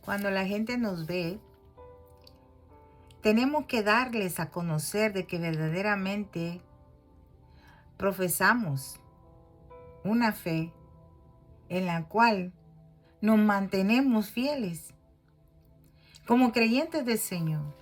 Cuando la gente nos ve, tenemos que darles a conocer de que verdaderamente profesamos una fe en la cual nos mantenemos fieles. Como creyentes del Señor,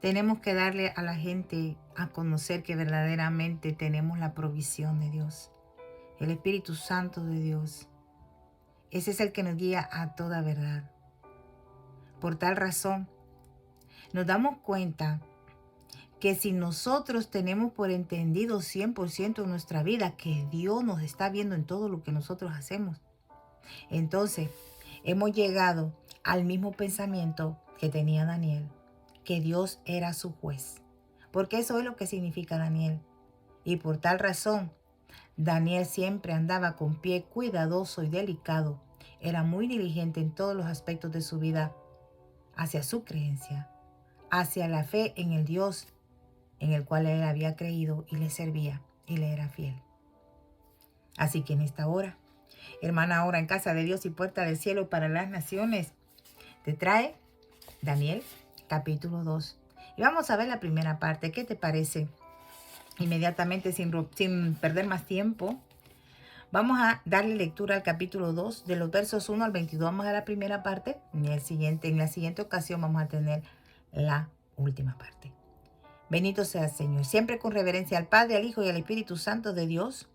tenemos que darle a la gente a conocer que verdaderamente tenemos la provisión de Dios, el Espíritu Santo de Dios. Ese es el que nos guía a toda verdad. Por tal razón, nos damos cuenta que si nosotros tenemos por entendido 100% en nuestra vida que Dios nos está viendo en todo lo que nosotros hacemos, entonces hemos llegado al mismo pensamiento que tenía Daniel, que Dios era su juez. Porque eso es lo que significa Daniel. Y por tal razón, Daniel siempre andaba con pie cuidadoso y delicado. Era muy diligente en todos los aspectos de su vida hacia su creencia, hacia la fe en el Dios en el cual él había creído y le servía y le era fiel. Así que en esta hora, hermana, hora en casa de Dios y puerta del cielo para las naciones, te trae Daniel capítulo 2. Y vamos a ver la primera parte. ¿Qué te parece? Inmediatamente, sin perder más tiempo, vamos a darle lectura al capítulo 2, de los versos 1 al 22. Vamos a la primera parte. En la siguiente ocasión vamos a tener la última parte. Bendito sea el Señor. Siempre con reverencia al Padre, al Hijo y al Espíritu Santo de Dios.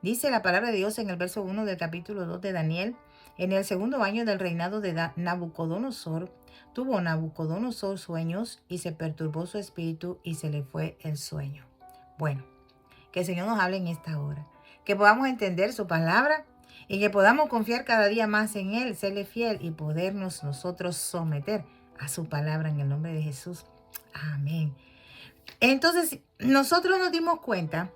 Dice la palabra de Dios en el verso 1 del capítulo 2 de Daniel. En el segundo año del reinado de Nabucodonosor, tuvo Nabucodonosor sueños y se perturbó su espíritu y se le fue el sueño. Bueno, que el Señor nos hable en esta hora. Que podamos entender su palabra y que podamos confiar cada día más en Él, serle fiel y podernos nosotros someter a su palabra en el nombre de Jesús. Amén. Entonces, nosotros nos dimos cuenta,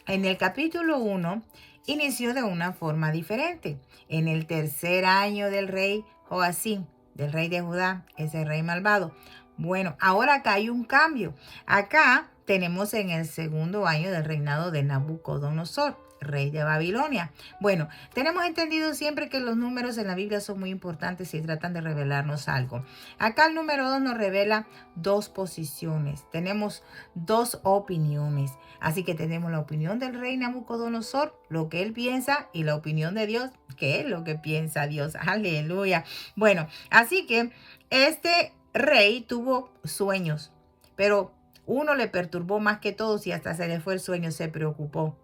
en el capítulo 1, inició de una forma diferente. En el tercer año del rey Joacim, del rey de Judá, ese rey malvado. Bueno, ahora acá hay un cambio. Acá tenemos en el segundo año del reinado de Nabucodonosor, rey de Babilonia. Bueno, tenemos entendido siempre que los números en la Biblia son muy importantes y tratan de revelarnos algo. Acá el número 2 nos revela dos posiciones. Tenemos dos opiniones. Así que tenemos la opinión del rey Nabucodonosor, lo que él piensa, y la opinión de Dios, que es lo que piensa Dios. Aleluya. Bueno, así que este rey tuvo sueños, pero uno le perturbó más que todos y hasta se le fue el sueño, se preocupó.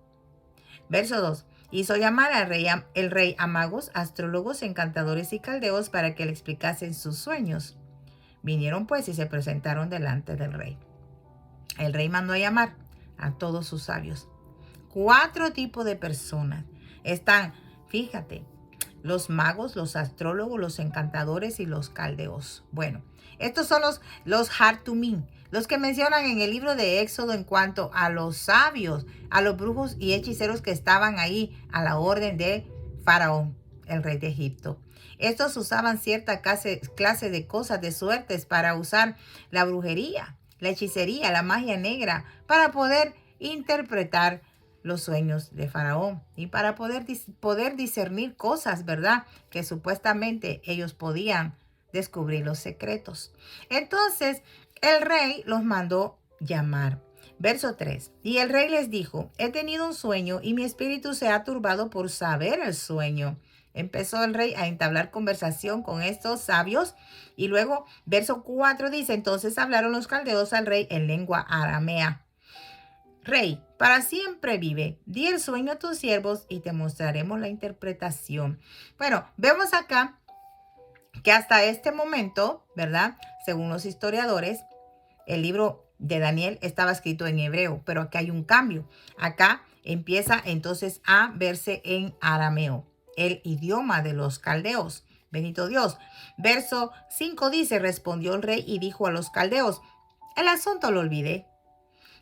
Verso 2. Hizo llamar al el rey a magos, astrólogos, encantadores y caldeos para que le explicasen sus sueños. Vinieron pues y se presentaron delante del rey. El rey mandó a llamar a todos sus sabios. 4 tipos de personas están, fíjate, los magos, los astrólogos, los encantadores y los caldeos. Bueno, estos son los Hartumim, los que mencionan en el libro de Éxodo en cuanto a los sabios, a los brujos y hechiceros que estaban ahí a la orden de Faraón, el rey de Egipto. Estos usaban cierta clase de cosas de suertes para usar la brujería, la hechicería, la magia negra, para poder interpretar los sueños de Faraón y para poder discernir cosas, ¿verdad? Que supuestamente ellos podían descubrir los secretos. Entonces, el rey los mandó llamar. Verso 3. Y el rey les dijo, he tenido un sueño y mi espíritu se ha turbado por saber el sueño. Empezó el rey a entablar conversación con estos sabios y luego, verso 4 dice, entonces hablaron los caldeos al rey en lengua aramea. Rey, para siempre vive. Di el sueño a tus siervos y te mostraremos la interpretación. Bueno, vemos acá que hasta este momento, ¿verdad? Según los historiadores, el libro de Daniel estaba escrito en hebreo, pero aquí hay un cambio. Acá empieza entonces a verse en arameo, el idioma de los caldeos. Bendito Dios. Verso 5 dice, respondió el rey y dijo a los caldeos, el asunto lo olvidé.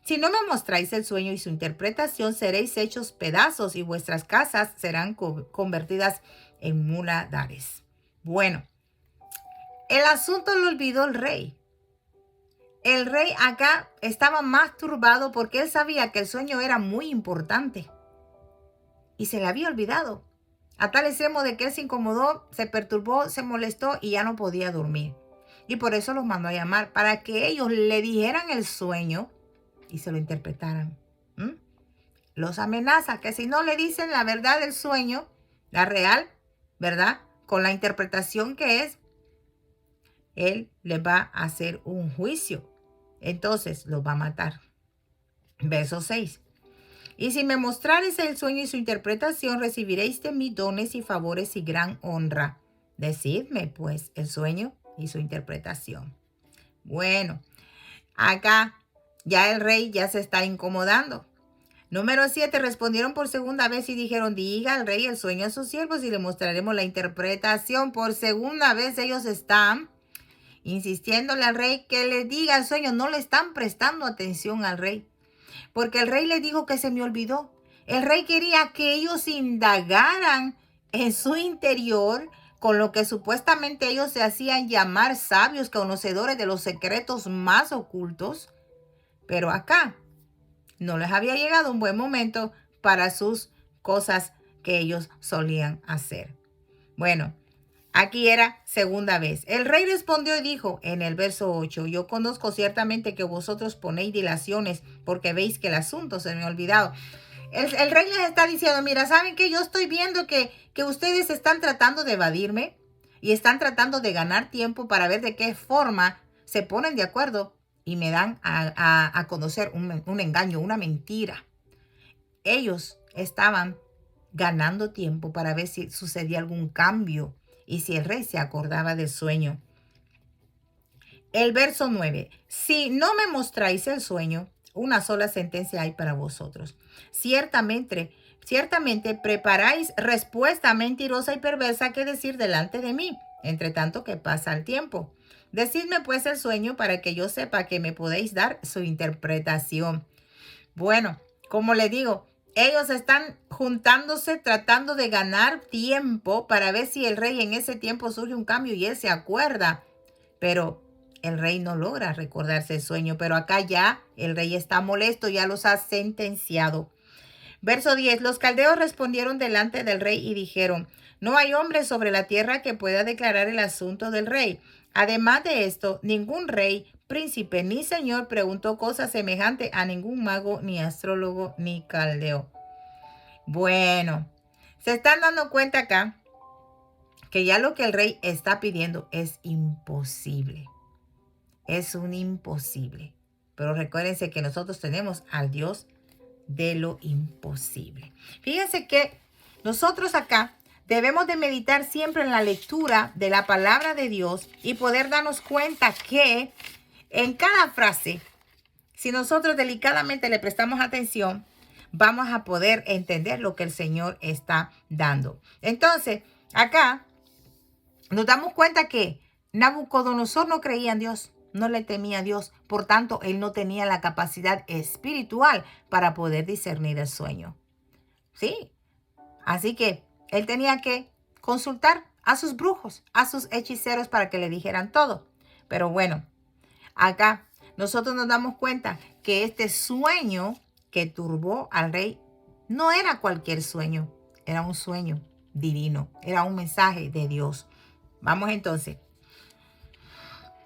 Si no me mostráis el sueño y su interpretación, seréis hechos pedazos y vuestras casas serán convertidas en muladares. Bueno, el asunto lo olvidó el rey. El rey acá estaba más turbado porque él sabía que el sueño era muy importante y se le había olvidado. a tal extremo de que él se incomodó, se perturbó, se molestó y ya no podía dormir. Y por eso los mandó a llamar, para que ellos le dijeran el sueño y se lo interpretaran. Los amenaza que si no le dicen la verdad del sueño, la real, ¿verdad? Con la interpretación que es, él les va a hacer un juicio. Entonces los va a matar. Verso 6. Y si me mostrares el sueño y su interpretación, recibiréis de mí dones y favores y gran honra. Decidme, pues, el sueño y su interpretación. Bueno, acá ya el rey ya se está incomodando. Número 7, respondieron por segunda vez y dijeron, diga al rey el sueño a sus siervos y le mostraremos la interpretación. Por segunda vez ellos están insistiéndole al rey que le diga el sueño. No le están prestando atención al rey, porque el rey le dijo que se me olvidó. El rey quería que ellos indagaran en su interior, con lo que supuestamente ellos se hacían llamar sabios, conocedores de los secretos más ocultos. Pero acá no les había llegado un buen momento para sus cosas que ellos solían hacer. Bueno, aquí era segunda vez. El rey respondió y dijo en el verso 8, yo conozco ciertamente que vosotros ponéis dilaciones porque veis que el asunto se me ha olvidado. El rey les está diciendo, mira, ¿saben qué? Yo estoy viendo que ustedes están tratando de evadirme y están tratando de ganar tiempo para ver de qué forma se ponen de acuerdo y me dan a conocer un engaño, una mentira. Ellos estaban ganando tiempo para ver si sucedía algún cambio y si el rey se acordaba del sueño. El verso 9. Si no me mostráis el sueño, una sola sentencia hay para vosotros. Ciertamente preparáis respuesta mentirosa y perversa que decir delante de mí, entre tanto que pasa el tiempo. Decidme pues el sueño para que yo sepa que me podéis dar su interpretación. Bueno, como le digo, ellos están juntándose, tratando de ganar tiempo para ver si el rey en ese tiempo surge un cambio y él se acuerda. Pero el rey no logra recordarse el sueño, pero acá ya el rey está molesto, ya los ha sentenciado. Verso 10. Los caldeos respondieron delante del rey y dijeron, no hay hombre sobre la tierra que pueda declarar el asunto del rey. Además de esto, ningún rey, príncipe ni señor preguntó cosa semejante a ningún mago, ni astrólogo, ni caldeo. Bueno, se están dando cuenta acá que ya lo que el rey está pidiendo es imposible. Es un imposible. Pero recuérdense que nosotros tenemos al Dios de lo imposible. Fíjense que nosotros acá debemos de meditar siempre en la lectura de la palabra de Dios y poder darnos cuenta que en cada frase, si nosotros delicadamente le prestamos atención, vamos a poder entender lo que el Señor está dando. Entonces, acá nos damos cuenta que Nabucodonosor no creía en Dios. No le temía a Dios, por tanto, él no tenía la capacidad espiritual para poder discernir el sueño. Sí, así que él tenía que consultar a sus brujos, a sus hechiceros para que le dijeran todo. Pero bueno, acá nosotros nos damos cuenta que este sueño que turbó al rey no era cualquier sueño, era un sueño divino, era un mensaje de Dios. Vamos entonces.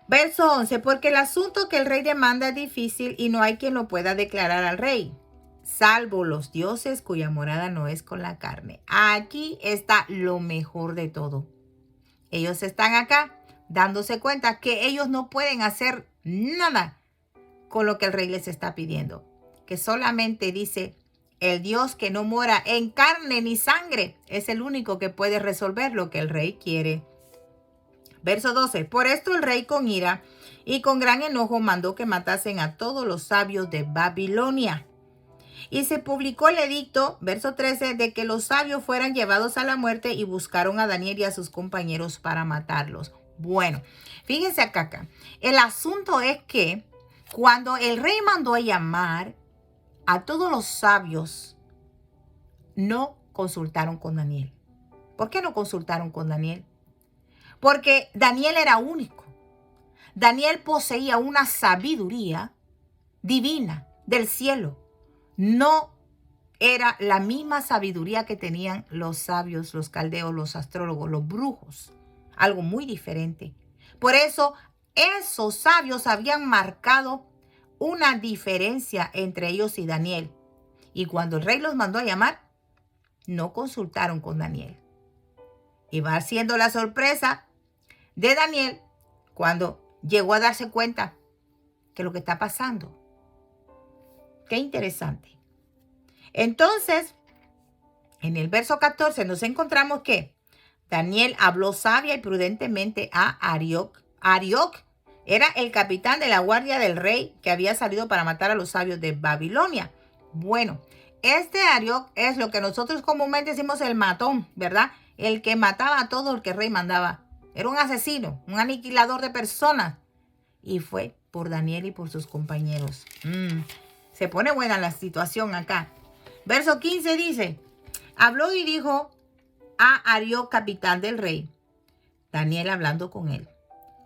Verso 11, porque el asunto que el rey demanda es difícil y no hay quien lo pueda declarar al rey, salvo los dioses cuya morada no es con la carne. Aquí está lo mejor de todo. Ellos están acá dándose cuenta que ellos no pueden hacer nada con lo que el rey les está pidiendo. Que solamente dice, el Dios que no mora en carne ni sangre es el único que puede resolver lo que el rey quiere. Verso 12. Por esto el rey con ira y con gran enojo mandó que matasen a todos los sabios de Babilonia. Y se publicó el edicto, verso 13, de que los sabios fueran llevados a la muerte y buscaron a Daniel y a sus compañeros para matarlos. Bueno, fíjense acá. El asunto es que cuando el rey mandó a llamar a todos los sabios, no consultaron con Daniel. ¿Por qué no consultaron con Daniel? Porque Daniel era único. Daniel poseía una sabiduría divina del cielo. No era la misma sabiduría que tenían los sabios, los caldeos, los astrólogos, los brujos. Algo muy diferente. Por eso, esos sabios habían marcado una diferencia entre ellos y Daniel. Y cuando el rey los mandó a llamar, no consultaron con Daniel. Y va siendo la sorpresa de Daniel cuando llegó a darse cuenta que lo que está pasando. Qué interesante. Entonces, en el verso 14 nos encontramos que Daniel habló sabia y prudentemente a Arioc. Arioc era el capitán de la guardia del rey que había salido para matar a los sabios de Babilonia. Bueno, este Arioc es lo que nosotros comúnmente decimos el matón, ¿verdad? El que mataba a todo el que el rey mandaba. Era un asesino, un aniquilador de personas. Y fue por Daniel y por sus compañeros. Se pone buena la situación acá. Verso 15 dice, habló y dijo a Arioc, capitán del rey, Daniel hablando con él.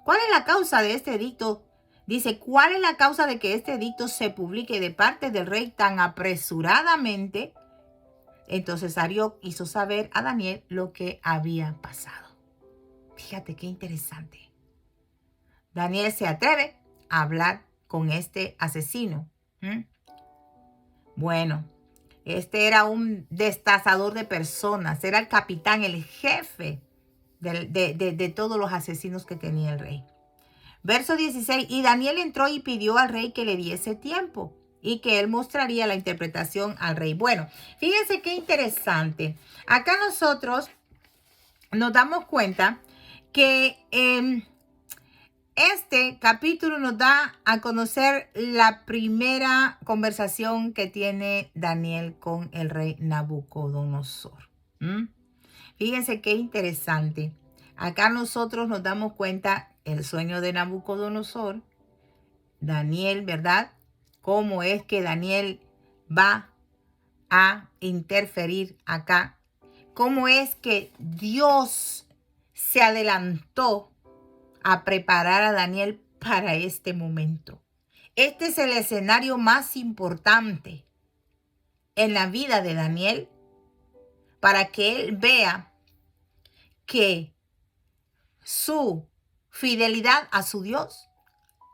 ¿Cuál es la causa de este edicto? Dice, ¿cuál es la causa de que este edicto se publique de parte del rey tan apresuradamente? Entonces Arioc hizo saber a Daniel lo que había pasado. Fíjate qué interesante. Daniel se atreve a hablar con este asesino. Bueno, este era un destazador de personas. Era el capitán, el jefe de todos los asesinos que tenía el rey. Verso 16. Y Daniel entró y pidió al rey que le diese tiempo y que él mostraría la interpretación al rey. Bueno, fíjense qué interesante. Acá nosotros nos damos cuenta que este capítulo nos da a conocer la primera conversación que tiene Daniel con el rey Nabucodonosor. Fíjense qué interesante. Acá nosotros nos damos cuenta el sueño de Nabucodonosor. Daniel, ¿verdad? Cómo es que Daniel va a interferir acá. Cómo es que Dios se adelantó a preparar a Daniel para este momento. Este es el escenario más importante en la vida de Daniel para que él vea que su fidelidad a su Dios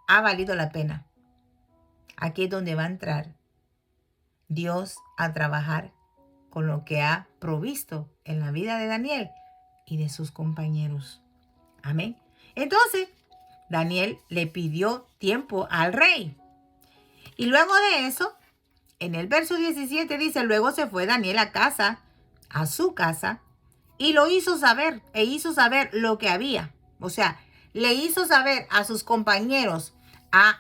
ha valido la pena. Aquí es donde va a entrar Dios a trabajar con lo que ha provisto en la vida de Daniel y de sus compañeros. Amén. Entonces, Daniel le pidió tiempo al rey. Y luego de eso, en el verso 17 dice, luego se fue Daniel a su casa, y lo hizo saber, hizo saber lo que había. O sea, le hizo saber a sus compañeros, a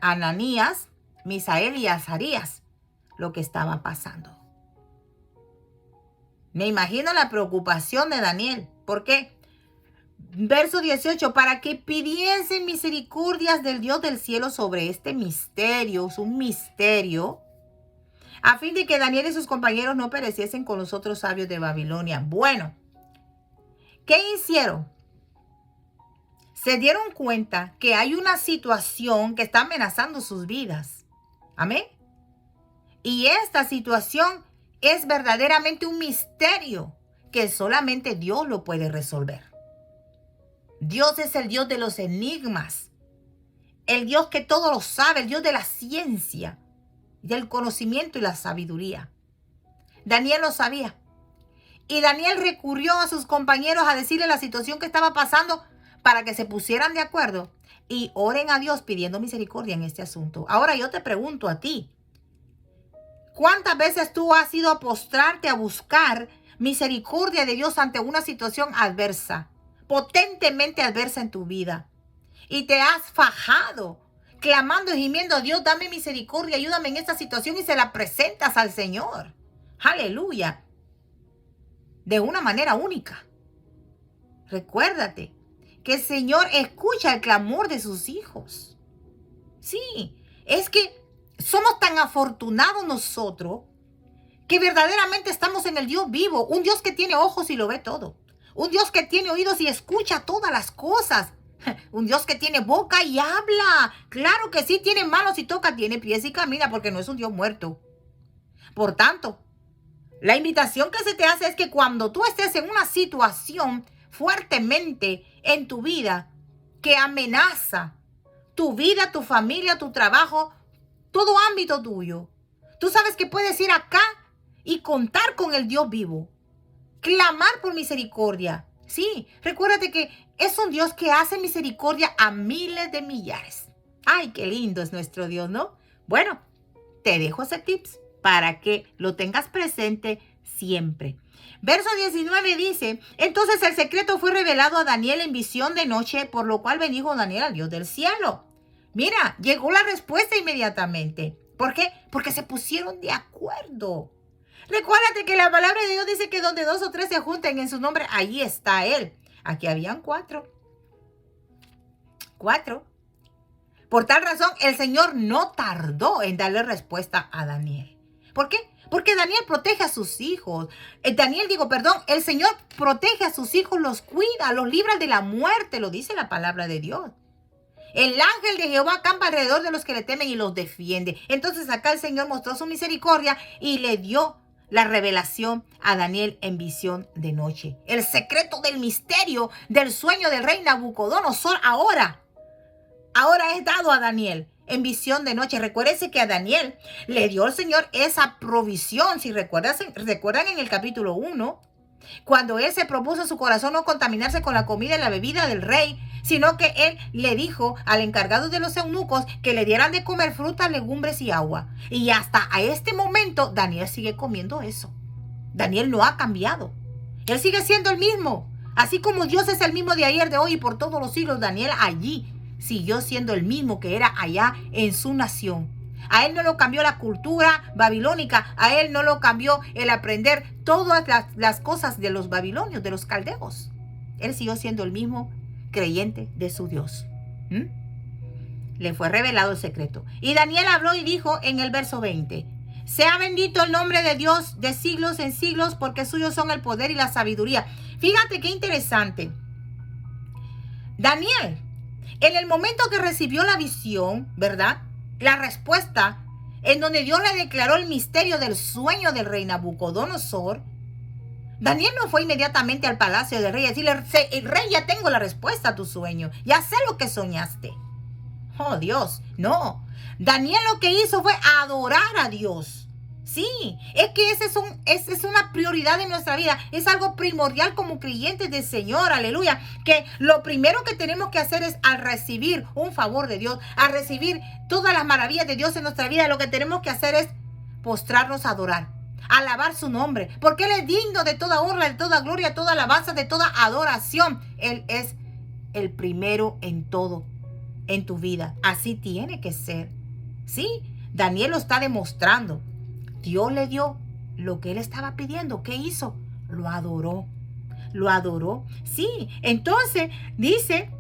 Ananías, Misael y Azarías, lo que estaba pasando. Me imagino la preocupación de Daniel. ¿Por qué? Verso 18, para que pidiesen misericordias del Dios del cielo sobre este misterio, es un misterio, a fin de que Daniel y sus compañeros no pereciesen con los otros sabios de Babilonia. Bueno, ¿qué hicieron? Se dieron cuenta que hay una situación que está amenazando sus vidas. Amén. Y esta situación es verdaderamente un misterio que solamente Dios lo puede resolver. Dios es el Dios de los enigmas, el Dios que todo lo sabe, el Dios de la ciencia, del conocimiento y la sabiduría. Daniel lo sabía. Y Daniel recurrió a sus compañeros a decirle la situación que estaba pasando para que se pusieran de acuerdo y oren a Dios pidiendo misericordia en este asunto. Ahora yo te pregunto a ti, ¿cuántas veces tú has ido a postrarte a buscar misericordia de Dios ante una situación adversa, potentemente adversa en tu vida? Y te has fajado, clamando y gimiendo a Dios, dame misericordia, ayúdame en esta situación, y se la presentas al Señor. Aleluya. De una manera única. Recuérdate que el Señor escucha el clamor de sus hijos. Sí, es que somos tan afortunados nosotros que verdaderamente estamos en el Dios vivo, un Dios que tiene ojos y lo ve todo, un Dios que tiene oídos y escucha todas las cosas, un Dios que tiene boca y habla. Claro que sí, tiene manos y toca, tiene pies y camina, porque no es un Dios muerto. Por tanto, La invitación que se te hace es que cuando tú estés en una situación fuertemente en tu vida que amenaza tu vida, tu familia, tu trabajo, todo ámbito tuyo, tú sabes que puedes ir acá y contar con el Dios vivo. Clamar por misericordia. Sí, recuérdate que es un Dios que hace misericordia a miles de millares. Ay, qué lindo es nuestro Dios, ¿no? Bueno, te dejo ese tips para que lo tengas presente siempre. Verso 19 dice, entonces el secreto fue revelado a Daniel en visión de noche, por lo cual bendijo Daniel al Dios del cielo. Mira, llegó la respuesta inmediatamente. ¿Por qué? Porque se pusieron de acuerdo. Recuérdate que la palabra de Dios dice que donde 2 o 3 se junten en su nombre, allí está Él. Aquí habían 4. 4. Por tal razón, el Señor no tardó en darle respuesta a Daniel. ¿Por qué? Porque Daniel protege a sus hijos. El Señor protege a sus hijos, los cuida, los libra de la muerte, lo dice la palabra de Dios. El ángel de Jehová acampa alrededor de los que le temen y los defiende. Entonces acá el Señor mostró su misericordia y le dio la revelación a Daniel en visión de noche. El secreto del misterio del sueño del rey Nabucodonosor ahora es dado a Daniel en visión de noche. Recuérdense que a Daniel le dio el Señor esa provisión. Si recuerdan en el capítulo 1, cuando él se propuso en su corazón no contaminarse con la comida y la bebida del rey, sino que él le dijo al encargado de los eunucos que le dieran de comer frutas, legumbres y agua. Y hasta a este momento Daniel sigue comiendo eso. Daniel no ha cambiado. Él sigue siendo el mismo. Así como Dios es el mismo de ayer, de hoy y por todos los siglos, Daniel allí siguió siendo el mismo que era allá en su nación. A él no lo cambió la cultura babilónica, a él no lo cambió el aprender todas las cosas de los babilonios, de los caldeos. Él siguió siendo el mismo creyente de su Dios. Le fue revelado el secreto. Y Daniel habló y dijo en el verso 20, sea bendito el nombre de Dios de siglos en siglos, porque suyos son el poder y la sabiduría. Fíjate qué interesante. Daniel, en el momento que recibió la visión, ¿verdad? La respuesta, en donde Dios le declaró el misterio del sueño del rey Nabucodonosor, Daniel no fue inmediatamente al palacio del rey a decirle, el rey, ya tengo la respuesta a tu sueño, ya sé lo que soñaste. Oh Dios, no. Daniel lo que hizo fue adorar a Dios. Sí, es que esa es una prioridad de nuestra vida. Es algo primordial como creyentes del Señor, aleluya. Que lo primero que tenemos que hacer es al recibir un favor de Dios, al recibir todas las maravillas de Dios en nuestra vida, lo que tenemos que hacer es postrarnos a adorar, alabar su nombre, porque Él es digno de toda honra, de toda gloria, de toda alabanza, de toda adoración. Él es el primero en todo, en tu vida. Así tiene que ser. Sí, Daniel lo está demostrando. Dios le dio lo que él estaba pidiendo. ¿Qué hizo? Lo adoró. Lo adoró. Sí, entonces dice,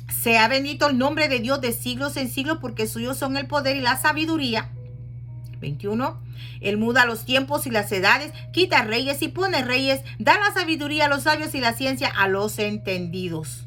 sea bendito el nombre de Dios de siglos en siglos, porque suyos son el poder y la sabiduría. 21. Él muda los tiempos y las edades, quita reyes y pone reyes, da la sabiduría a los sabios y la ciencia a los entendidos.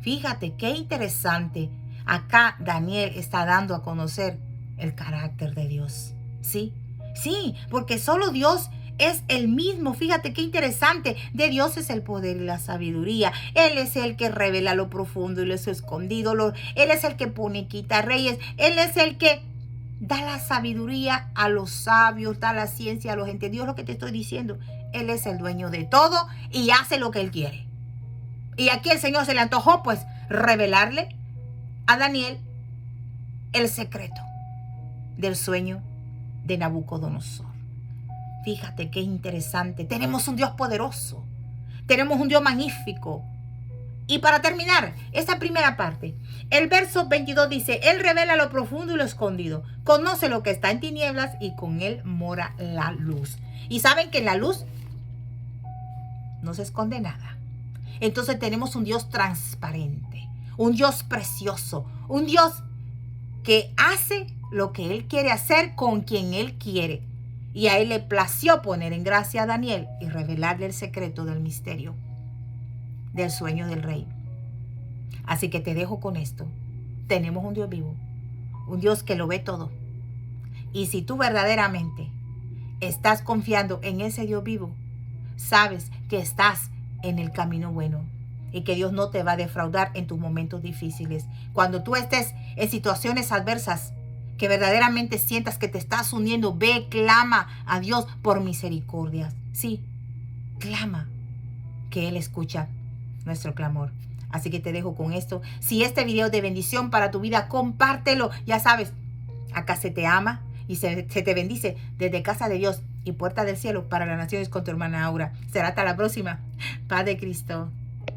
Fíjate qué interesante. Acá Daniel está dando a conocer el carácter de Dios. Sí, porque solo Dios es el mismo. Fíjate qué interesante. De Dios es el poder y la sabiduría. Él es el que revela lo profundo y lo escondido. Él es el que pone y quita reyes. Él es el que da la sabiduría a los sabios, da la ciencia a los entendidos. Lo que te estoy diciendo. Él es el dueño de todo y hace lo que Él quiere. Y aquí el Señor se le antojó, pues, revelarle a Daniel el secreto del sueño de Nabucodonosor. Fíjate qué interesante. Tenemos un Dios poderoso. Tenemos un Dios magnífico. Y para terminar esta primera parte, el verso 22 dice, Él revela lo profundo y lo escondido. Conoce lo que está en tinieblas y con Él mora la luz. Y saben que en la luz no se esconde nada. Entonces tenemos un Dios transparente, un Dios precioso, un Dios que hace lo que Él quiere hacer con quien Él quiere. Y a Él le plació poner en gracia a Daniel y revelarle el secreto del misterio del sueño del rey. Así que te dejo con esto. Tenemos un Dios vivo, un Dios que lo ve todo. Y si tú verdaderamente estás confiando en ese Dios vivo, sabes que estás en el camino bueno y que Dios no te va a defraudar en tus momentos difíciles. Cuando tú estés en situaciones adversas, que verdaderamente sientas que te estás hundiendo, ve, clama a Dios por misericordia. Sí, clama, que Él escucha nuestro clamor. Así que te dejo con esto. Si este video es de bendición para tu vida, compártelo. Ya sabes, acá se te ama y se te bendice desde Casa de Dios y Puerta del Cielo para las Naciones con tu hermana Aura. Será hasta la próxima. Paz de Cristo.